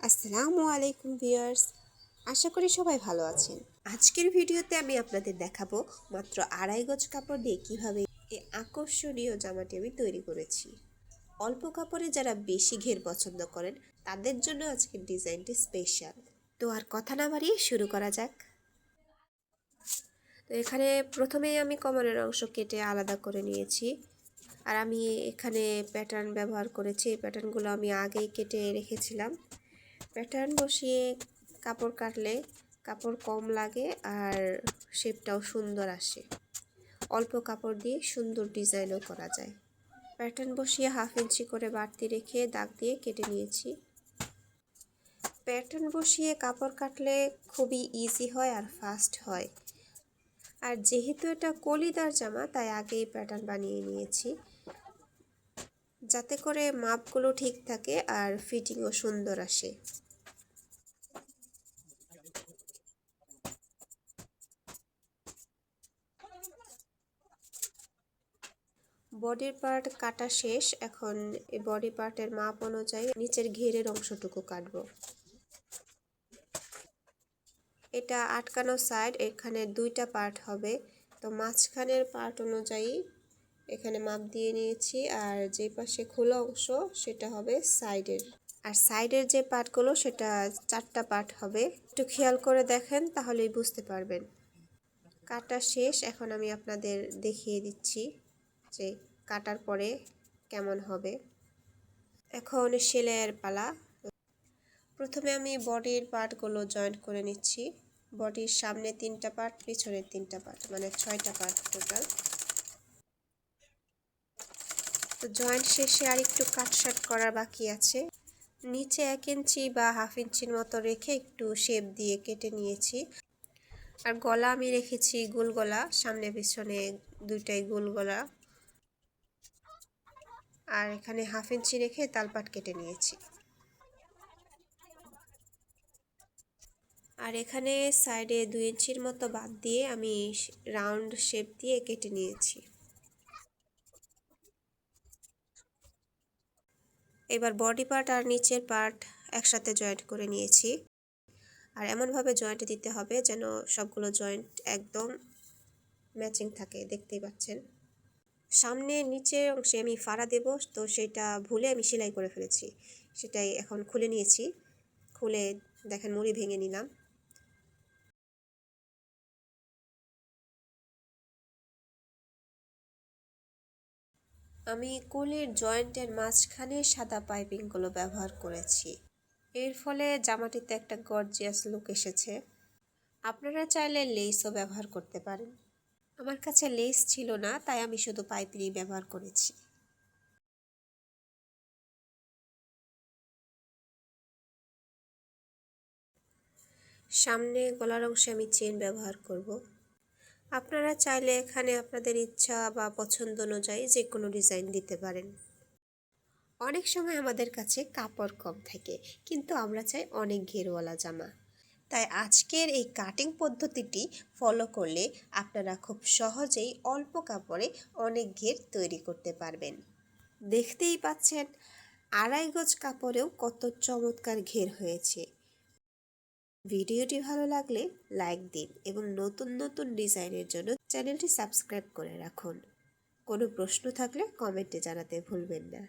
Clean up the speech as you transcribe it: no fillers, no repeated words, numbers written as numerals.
আসসালামু আলাইকুম ভিউয়ার্স, আশা করি সবাই ভালো আছেন। আজকের ভিডিওতে আমি আপনাদের দেখাবো মাত্র 2.5 গজ কাপড় দিয়ে কিভাবে এই আকর্ষণীয় জামাটি আমি তৈরি করেছি। অল্প কাপড়ে যারা বেশি ঘের পছন্দ করেন তাদের জন্য আজকের ডিজাইনটি স্পেশাল। তো আর কথা না বাড়িয়ে শুরু করা যাক। তো এখানে প্রথমেই আমি কোমরের অংশ কেটে আলাদা করে নিয়েছি। আর আমি এখানে প্যাটার্ন ব্যবহার করেছি, এই প্যাটার্নগুলো আমি আগেই কেটে রেখেছিলাম। প্যাটার্ন বসিয়ে কাপড় কাটলে কাপড় কম লাগে আর শেপটাও সুন্দর আসে। অল্প কাপড় দিয়ে সুন্দর ডিজাইনও করা যায়। প্যাটার্ন বসিয়ে 1/2 ইঞ্চি করে বাড়তি রেখে দাগ দিয়ে কেটে নিয়েছি। প্যাটার্ন বসিয়ে কাপড় কাটলে খুবই ইজি হয় আর ফাস্ট হয়। আর যেহেতু এটা কলিদার জামা তাই আগেই প্যাটার্ন বানিয়ে নিয়েছি, যাতে করে মাপগুলো ঠিক থাকে আর ফিটিংও সুন্দর আসে। বডির পার্ট কাটা শেষ। এখন এই বডি পার্টের মাপ অনুযায়ী নিচের ঘেরের অংশটুকু কাটব। এটা আটকানো সাইড, এখানে 2টা পার্ট হবে, তো মাঝখানের পার্ট অনুযায়ী এখানে মাপ দিয়ে নিয়েছি। আর যে পাশে খোলা অংশ সেটা হবে সাইডের, আর সাইডের যে পার্টগুলো সেটা 4টা পার্ট হবে। একটু খেয়াল করে দেখেন তাহলেই বুঝতে পারবেন। কাটা শেষ, এখন আমি আপনাদের দেখিয়ে দিচ্ছি যে কাটার পরে কেমন হবে। এখন সেলাইয়ের পালা। প্রথমে আমি বডির পার্টগুলো জয়েন্ট করে নিচ্ছি। বডির সামনে 3টা পার্ট, পিছনের 3টা পার্ট, মানে 6টা পার্ট টোটাল। তো জয়েন্ট শেষে আর একটু কাটসাট করা বাকি আছে। নিচে 1 ইঞ্চি বা 1/2 ইঞ্চির মতো রেখে একটু শেপ দিয়ে কেটে নিয়েছি। আর গলা আমি রেখেছি গোল গলা, সামনে পিছনে 2টাই গোল গলা। আর এখানে 1/2 ইঞ্চি রেখে তালপাট কেটে নিয়েছি। আর এখানে সাইডে 2 ইঞ্চির মতো বাদ দিয়ে আমি রাউন্ড শেপ দিয়ে কেটে নিয়েছি। এবার বডি পার্ট আর নিচের পার্ট একসাথে জয়েন্ট করে নিয়েছি। আর এমনভাবে জয়েন্ট দিতে হবে যেন সবগুলো জয়েন্ট একদম ম্যাচিং থাকে, দেখতেই পাচ্ছেন। সামনে নিচের অংশে আমি ফাড়া দেব, তো সেটা ভুলে আমি সেলাই করে ফেলেছি। সেটাই এখন খুলে নিয়েছি। খুলে দেখেন মুড়ি ভেঙে নিলাম। আমি কোলের জয়েন্টের মাঝখানে সাদা পাইপিংগুলো ব্যবহার করেছি। এর ফলে জামাটিতে একটা গর্জিয়াস লুক এসেছে। আপনারা চাইলে লেসও ব্যবহার করতে পারেন। আমার কাছে লেস ছিল না, তাই আমি শুধু পাইপিংই ব্যবহার করেছি। সামনে গলার অংশে আমি চেন ব্যবহার করব। আপনারা চাইলে এখানে আপনাদের ইচ্ছা বা পছন্দ অনুযায়ী যে কোনো ডিজাইন দিতে পারেন। অনেক সময় আমাদের কাছে কাপড় কম থাকে, কিন্তু আমরা চাই অনেক ঘেরওয়ালা জামা। তাই আজকের এই কাটিং পদ্ধতিটি ফলো করলে আপনারা খুব সহজেই অল্প কাপড়ে অনেক ঘের তৈরি করতে পারবেন। দেখতেই পাচ্ছেন 2.5 গজ কাপড়েও কত চমৎকার ঘের হয়েছে। ভিডিওটি ভালো লাগলে লাইক দিন এবং নতুন নতুন ডিজাইনের জন্য চ্যানেলটি সাবস্ক্রাইব করে রাখুন। কোনো প্রশ্ন থাকলে কমেন্টে জানাতে ভুলবেন না।